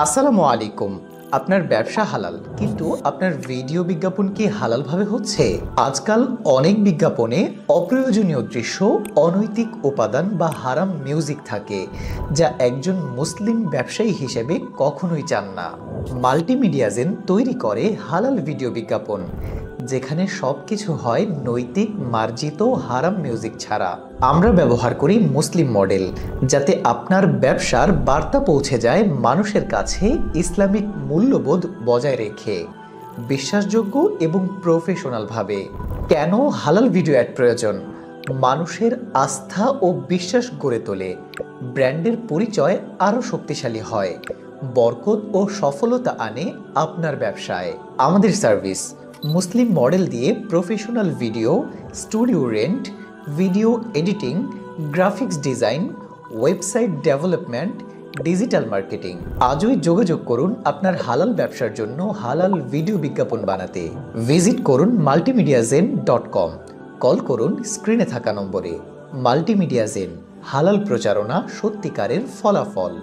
আসসালামু আলাইকুম। আপনার ব্যবসা হালাল, কিন্তু আপনার ভিডিও বিজ্ঞাপন কি হালালভাবে হচ্ছে? আজকাল অনেক বিজ্ঞাপনে অপ্রয়োজনীয় দৃশ্য, অনৈতিক উপাদান বা হারাম মিউজিক থাকে, যা একজন মুসলিম ব্যবসায়ী হিসেবে কখনোই চান না। মাল্টিমিডিয়াজেন তৈরি করে হালাল ভিডিও বিজ্ঞাপন, যেখানে সবকিছু হয় নৈতিক, মার্জিত, হারাম মিউজিক ছাড়া। আমরা ব্যবহার করি মুসলিম মডেল, যাতে আপনার ব্যবসার বার্তা পৌঁছে যায় মানুষের কাছে ইসলামিক মূল্যবোধ বজায় রেখে, বিশ্বাসযোগ্য এবং প্রফেশনালভাবে। কেন হালাল ভিডিও অ্যাড প্রয়োজন? মানুষের আস্থা ও বিশ্বাস গড়ে তোলে, ব্র্যান্ডের পরিচয় আরও শক্তিশালী হয়, বরকত ও সফলতা আনে আপনার ব্যবসায়। আমাদের সার্ভিস: মুসলিম মডেল দিয়ে professional video, studio rent, video editing, graphics design, website development, digital marketing. আজই যোগাযোগ করুন আপনার হালাল ব্যবসার জন্য হালাল ভিডিও বিজ্ঞাপন বানাতে। ভিজিট করুন multimediazen.com। কল করুন স্ক্রিনে থাকা নম্বরে। মাল্টিমিডিয়া জেন, হালাল প্রচারণা, সত্যিকারের ফলাফল।